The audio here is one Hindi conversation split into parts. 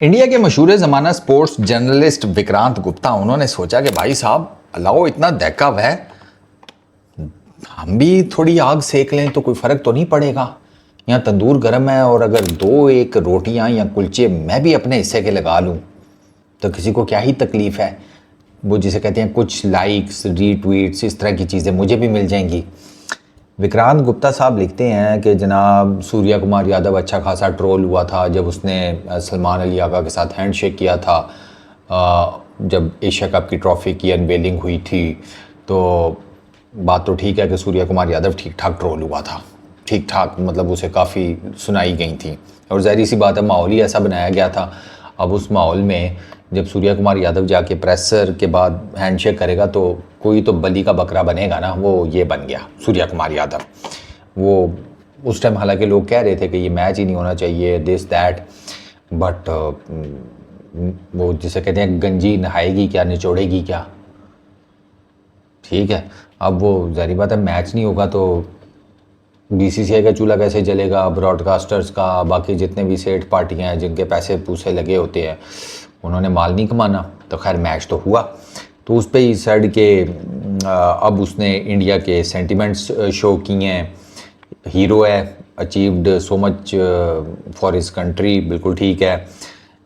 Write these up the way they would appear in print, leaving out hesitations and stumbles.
इंडिया के मशहूर ज़माना स्पोर्ट्स जर्नलिस्ट विक्रांत गुप्ता उन्होंने सोचा कि भाई साहब लाओ इतना दहकब है, हम भी थोड़ी आग सेक लें तो कोई फ़र्क तो नहीं पड़ेगा। यहाँ तंदूर गर्म है और अगर दो एक रोटियाँ या कुलचे मैं भी अपने हिस्से के लगा लूँ तो किसी को क्या ही तकलीफ़ है। वो जिसे कहते हैं कुछ लाइक्स रीट्वीट्स इस तरह की चीज़ें मुझे भी मिल जाएंगी। विक्रांत गुप्ता साहब लिखते हैं कि जनाब सूर्या कुमार यादव अच्छा खासा ट्रोल हुआ था जब उसने सलमान अली आगा के साथ हैंडशेक किया था। जब एशिया कप की ट्रॉफ़ी की अनवेलिंग हुई थी तो बात तो ठीक है कि सूर्या कुमार यादव ठीक ठाक ट्रोल हुआ था, ठीक ठाक मतलब उसे काफ़ी सुनाई गई थी और ज़ाहिर सी बात है माहौल ही ऐसा बनाया गया था। अब उस माहौल में जब सूर्या कुमार यादव जाके प्रेसर के बाद हैंडशेक करेगा तो कोई तो बलि का बकरा बनेगा ना, वो ये बन गया सूर्या कुमार यादव। वो उस टाइम हालांकि लोग कह रहे थे कि ये मैच ही नहीं होना चाहिए दिस दैट, बट वो जिसे कहते हैं गंजी नहाएगी क्या निचोड़ेगी क्या, ठीक है। अब वो जारी बात है मैच नहीं होगा तो बीसीसीआई का चूल्हा कैसे जलेगा, ब्रॉडकास्टर्स का, बाकी जितने भी सेठ पार्टियाँ हैं जिनके पैसे पूसे लगे होते हैं उन्होंने माल नहीं कमाना। तो खैर मैच तो हुआ तो उस पर ही साइड के अब उसने इंडिया के सेंटिमेंट्स शो किए हैं। हीरो है, achieved so much for his country, बिल्कुल ठीक है।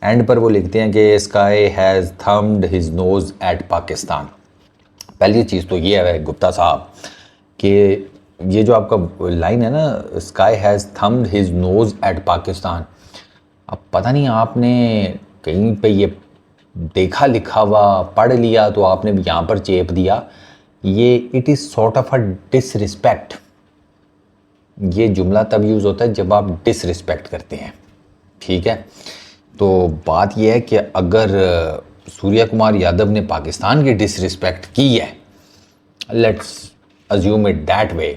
एंड पर वो लिखते हैं कि sky has thumbed his nose at Pakistan. पहली चीज़ तो ये है गुप्ता साहब कि ये जो आपका लाइन है ना, sky has thumbed his nose at Pakistan, अब पता नहीं आपने कहीं पे ये देखा लिखा हुआ पढ़ लिया तो आपने भी यहाँ पर चेप दिया। ये it is sort of a disrespect. ये जुमला तब यूज़ होता है जब आप डिसरिस्पेक्ट करते हैं, ठीक है। तो बात यह है कि अगर सूर्या कुमार यादव ने पाकिस्तान की डिसरिस्पेक्ट की है, let's assume it that way,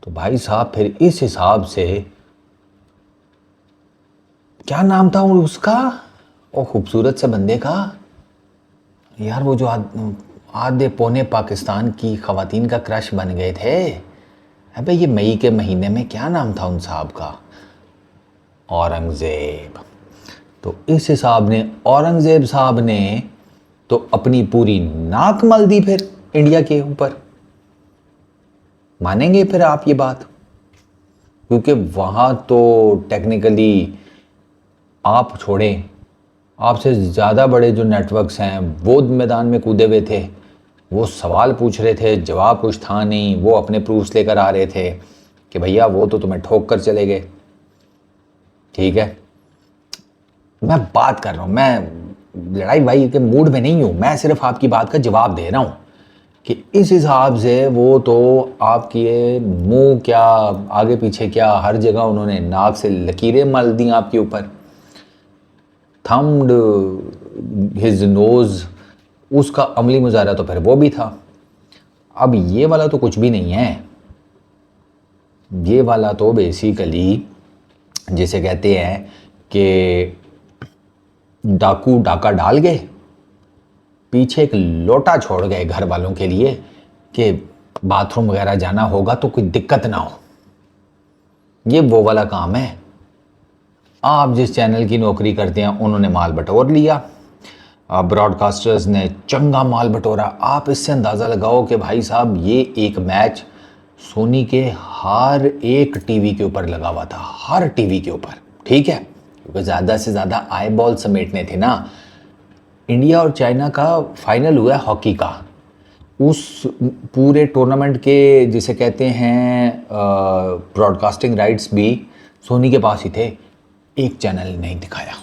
तो भाई साहब फिर इस हिसाब से क्या नाम था उसका, वो खूबसूरत से बंदे का यार, वो जो आधे पौने पाकिस्तान की ख़वातीन का क्रश बन गए थे। अबे ये मई के महीने में क्या नाम था उन साहब का, औरंगज़ेब। तो इस हिसाब ने औरंगज़ेब साहब ने तो अपनी पूरी नाक मल दी फिर इंडिया के ऊपर। मानेंगे फिर आप ये बात, क्योंकि वहाँ तो टेक्निकली आप छोड़ें, आपसे ज़्यादा बड़े जो नेटवर्क्स हैं वो मैदान में कूदे हुए थे, वो सवाल पूछ रहे थे, जवाब कुछ था नहीं, वो अपने प्रूफ्स लेकर आ रहे थे कि भैया वो तो तुम्हें ठोक कर चले गए, ठीक है। मैं बात कर रहा हूँ, मैं लड़ाई भाई के मूड में नहीं हूँ, मैं सिर्फ आपकी बात का जवाब दे रहा हूँ कि इस हिसाब से वो तो आपके मुंह क्या आगे पीछे क्या हर जगह उन्होंने नाक से लकीरें मल दी आपके ऊपर। थम्ड हिज नोज़, उसका अमली मुजाहरा तो फिर वो भी था। अब ये वाला तो कुछ भी नहीं है, ये वाला तो बेसिकली जिसे कहते हैं कि डाकू डाका डाल गए, पीछे एक लोटा छोड़ गए घर वालों के लिए कि बाथरूम वगैरह जाना होगा तो कोई दिक्कत ना हो। ये वो वाला काम है। आप जिस चैनल की नौकरी करते हैं उन्होंने माल बटोर लिया, ब्रॉडकास्टर्स ने चंगा माल बटोरा। आप इससे अंदाज़ा लगाओ कि भाई साहब ये एक मैच सोनी के हर एक टीवी के ऊपर लगा हुआ था, हर टीवी के ऊपर, ठीक है, क्योंकि ज़्यादा से ज़्यादा आई बॉल समेटने थे ना। इंडिया और चाइना का फाइनल हुआ है हॉकी का, उस पूरे टूर्नामेंट के जिसे कहते हैं ब्रॉडकास्टिंग राइट्स भी सोनी के पास ही थे। एक चैनल ने नहीं दिखाया,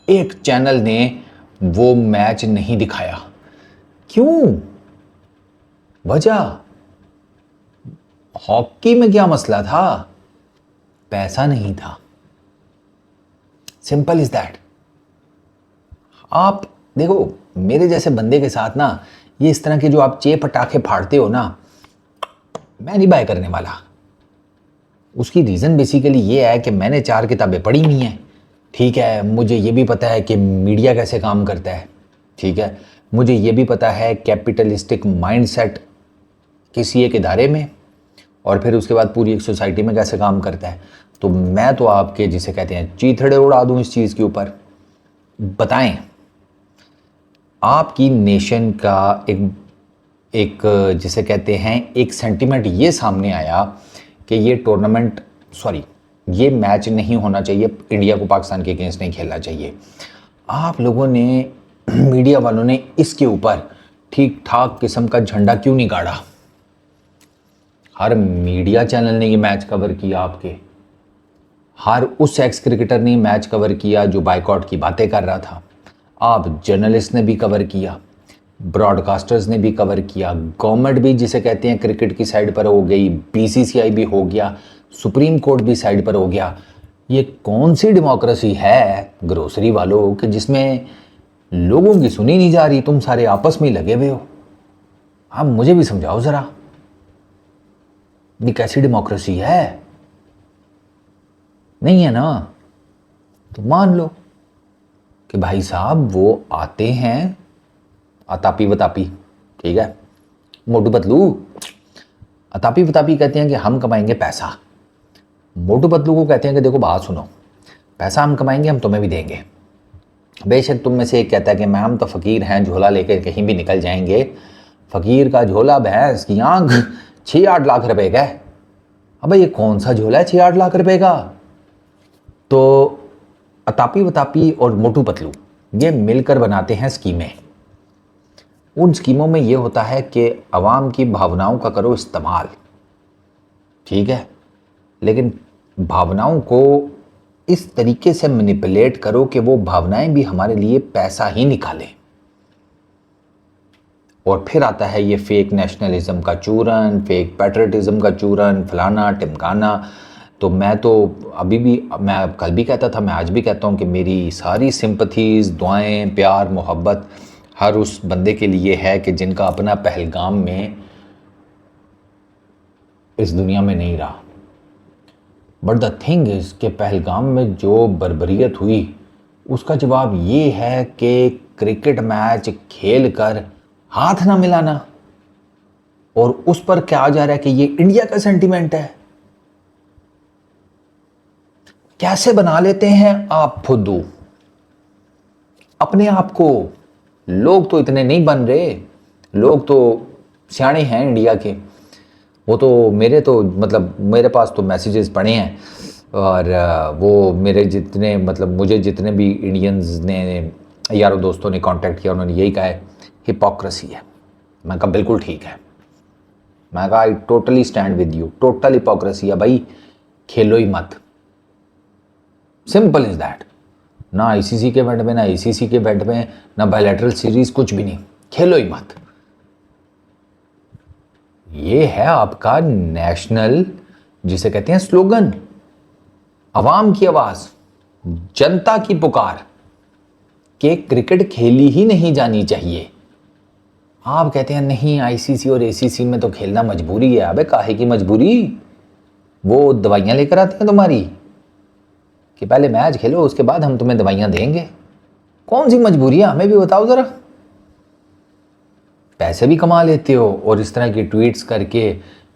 एक चैनल ने वो मैच नहीं दिखाया। क्यों? वजह हॉकी में क्या मसला था? पैसा नहीं था, सिंपल इज दैट। आप देखो मेरे जैसे बंदे के साथ ना ये इस तरह के जो आप चे पटाखे फाड़ते हो ना, मैं नहीं बाय करने वाला। उसकी रीज़न बेसिकली ये है कि मैंने 4 किताबें पढ़ी हुई हैं, ठीक है। मुझे ये भी पता है कि मीडिया कैसे काम करता है, ठीक है। मुझे ये भी पता है कैपिटलिस्टिक माइंडसेट किसी एक इदारे में और फिर उसके बाद पूरी एक सोसाइटी में कैसे काम करता है। तो मैं तो आपके जिसे कहते हैं चीथड़े उड़ा दूँ इस चीज़ के ऊपर बताएं, आपकी नेशन का एक एक जिसे कहते हैं एक सेंटीमेंट ये सामने आया कि ये टूर्नामेंट ये मैच नहीं होना चाहिए, इंडिया को पाकिस्तान के अगेंस्ट नहीं खेलना चाहिए। आप लोगों ने मीडिया वालों ने इसके ऊपर ठीक ठाक किस्म का झंडा क्यों नहीं गाड़ा? हर मीडिया चैनल ने ये मैच कवर किया, आपके हर उस एक्स क्रिकेटर ने मैच कवर किया जो बाइकआउट की बातें कर रहा था। आप जर्नलिस्ट ने भी कवर किया, ब्रॉडकास्टर्स ने भी कवर किया, गवर्नमेंट भी जिसे कहते हैं क्रिकेट की साइड पर हो गई, बीसीसीआई भी हो गया, सुप्रीम कोर्ट भी साइड पर हो गया। ये कौन सी डेमोक्रेसी है ग्रोसरी वालों कि जिसमें लोगों की सुनी नहीं जा रही? तुम सारे आपस में लगे हुए हो। आप मुझे भी समझाओ जरा, ये कैसी डेमोक्रेसी है? नहीं है ना? तो मान लो कि भाई साहब वो आते हैं अतापी वतापी, ठीक है, मोटू पतलू अतापी वतापी कहते हैं कि हम कमाएंगे पैसा। मोटू पतलू को कहते हैं कि देखो बात सुनो, पैसा हम कमाएंगे, हम तुम्हें भी देंगे। बेशक तुम में से एक कहता है कि मैम तो फ़कीर हैं, झोला लेकर कहीं भी निकल जाएंगे। फ़कीर का झोला भैंस की आँख 6-8 लाख रुपए का है। अब ये कौन सा झोला है 6-8 लाख रुपए का? तो अतापी वतापी और मोटू पतलू ये मिलकर बनाते हैं स्कीमें। उन स्कीमों में ये होता है कि अवाम की भावनाओं का करो इस्तेमाल, ठीक है, लेकिन भावनाओं को इस तरीके से मैनिपुलेट करो कि वो भावनाएं भी हमारे लिए पैसा ही निकालें। और फिर आता है ये फेक नेशनलिज्म का चूरन, फेक पैट्रियटिज्म का चूरन, फलाना टिमकाना। तो मैं तो अभी भी, मैं कल भी कहता था, मैं आज भी कहता हूँ कि मेरी सारी सिंपथीज़, दुआएं, प्यार, मोहब्बत हर उस बंदे के लिए है कि जिनका अपना पहलगाम में इस दुनिया में नहीं रहा। बट द थिंग इज़ कि पहलगाम में जो बर्बरियत हुई उसका जवाब ये है कि क्रिकेट मैच खेल कर हाथ ना मिलाना, और उस पर क्या आ जा रहा है कि ये इंडिया का सेंटीमेंट है। कैसे बना लेते हैं आप फुद्दू अपने आप को? लोग तो इतने नहीं बन रहे, लोग तो सियाणे हैं इंडिया के। वो तो मेरे पास तो मैसेजेस पड़े हैं, और वो मेरे जितने मुझे जितने भी इंडियंस ने, यारों दोस्तों ने कांटेक्ट किया, उन्होंने यही कहा है हिपोक्रेसी है। मैं कहा बिल्कुल ठीक है, मैं कहा I totally stand with you, total hypocrisy है भाई, खेलो ही मत, सिंपल इज दैट। ना आईसीसी के इवेंट में, ना आईसीसी के इवेंट में, ना बायलैटरल सीरीज, कुछ भी नहीं, खेलो ही मत। ये है आपका नेशनल जिसे कहते हैं स्लोगन, अवाम की आवाज, जनता की पुकार कि क्रिकेट खेली ही नहीं जानी चाहिए। आप कहते हैं नहीं आईसीसी और एसीसी में तो खेलना मजबूरी है। अबे काहे की मजबूरी? वो दवाइयां लेकर आते हैं तुम्हारी कि पहले मैच खेलो उसके बाद हम तुम्हें दवाइयां देंगे। कौन सी मजबूरी है, हमें भी बताओ जरा। पैसे भी कमा लेते हो और इस तरह की ट्वीट्स करके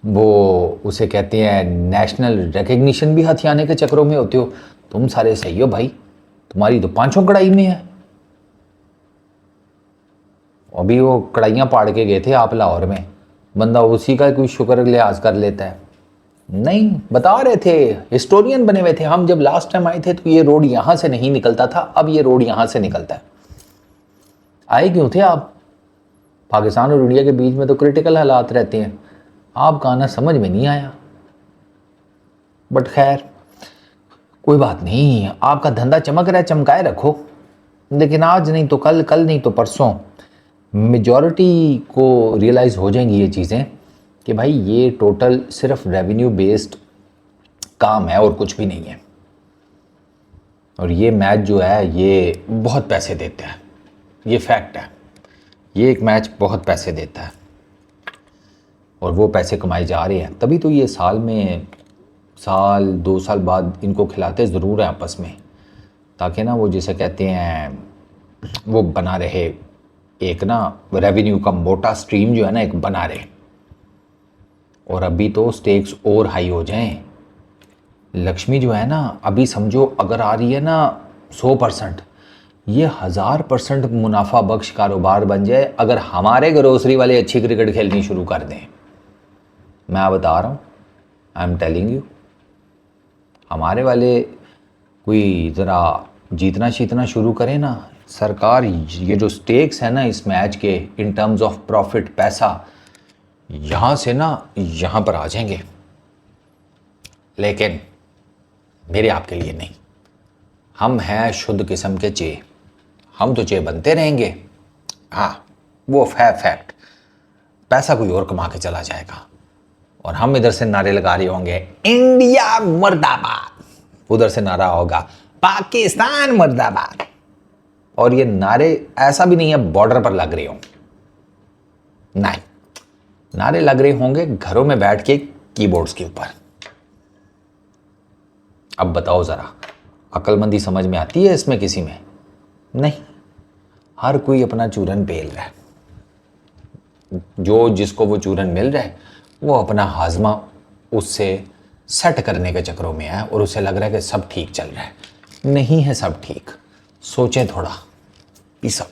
वो उसे कहते हैं नेशनल रिकग्निशन भी हथियाने के चक्रों में होते हो। तुम सारे सही हो भाई, तुम्हारी तो पांचों कड़ाई में है। अभी वो कड़ाइयाँ पाड़ के गए थे आप लाहौर में, बंदा उसी का कोई शुक्र लिहाज कर लेता है। नहीं, बता रहे थे, हिस्टोरियन बने हुए थे। हम जब लास्ट टाइम आए थे तो ये रोड यहाँ से नहीं निकलता था, अब ये रोड यहाँ से निकलता है। आए क्यों थे आप? पाकिस्तान और इंडिया के बीच में तो क्रिटिकल हालात रहते हैं, आपका आना समझ में नहीं आया। बट खैर कोई बात नहीं, आपका धंधा चमक रहा है, चमकाए रखो। लेकिन आज नहीं तो कल, कल नहीं तो परसों मेजॉरिटी को रियलाइज़ हो जाएंगी ये चीज़ें कि भाई ये टोटल सिर्फ रेवेन्यू बेस्ड काम है और कुछ भी नहीं है। और ये मैच जो है ये बहुत पैसे देता है, ये फैक्ट है। ये एक मैच बहुत पैसे देता है और वो पैसे कमाए जा रहे हैं, तभी तो ये साल में साल 2 साल बाद इनको खिलाते ज़रूर हैं आपस में, ताकि ना वो जिसे कहते हैं वो बना रहे, एक ना रेवेन्यू का मोटा स्ट्रीम जो है ना एक बना रहे। और अभी तो स्टेक्स और हाई हो जाएं। लक्ष्मी जो है ना अभी समझो अगर आ रही है ना 100%, ये 1000% मुनाफा बख्श कारोबार बन जाए अगर हमारे ग्रोसरी वाले अच्छी क्रिकेट खेलनी शुरू कर दें। मैं बता रहा हूँ, आई एम टेलिंग यू, हमारे वाले कोई ज़रा जीतना शीतना शुरू करें ना, सरकार ये जो स्टेक्स है ना इस मैच के इन टर्म्स ऑफ प्रॉफिट पैसा, यहाँ से ना यहाँ पर आ जाएंगे। लेकिन मेरे आपके लिए नहीं, हम हैं शुद्ध किस्म के चे, हम तो चे बनते रहेंगे। हाँ वो है फैक्ट, पैसा कोई और कमा के चला जाएगा और हम इधर से नारे लगा रहे होंगे इंडिया मुर्दाबाद, उधर से नारा होगा पाकिस्तान मुर्दाबाद। और ये नारे ऐसा भी नहीं है बॉर्डर पर लग रहे हो, नहीं, नारे लग रहे होंगे घरों में बैठ के कीबोर्ड्स के ऊपर। अब बताओ जरा, अक्लमंदी समझ में आती है इसमें किसी में? नहीं, हर कोई अपना चूरन पेल रहा है, जो जिसको वो चूरन मिल रहा है वो अपना हाजमा उससे सेट करने के चक्करों में है और उसे लग रहा है कि सब ठीक चल रहा है। नहीं है सब ठीक, सोचें थोड़ा। Peace up.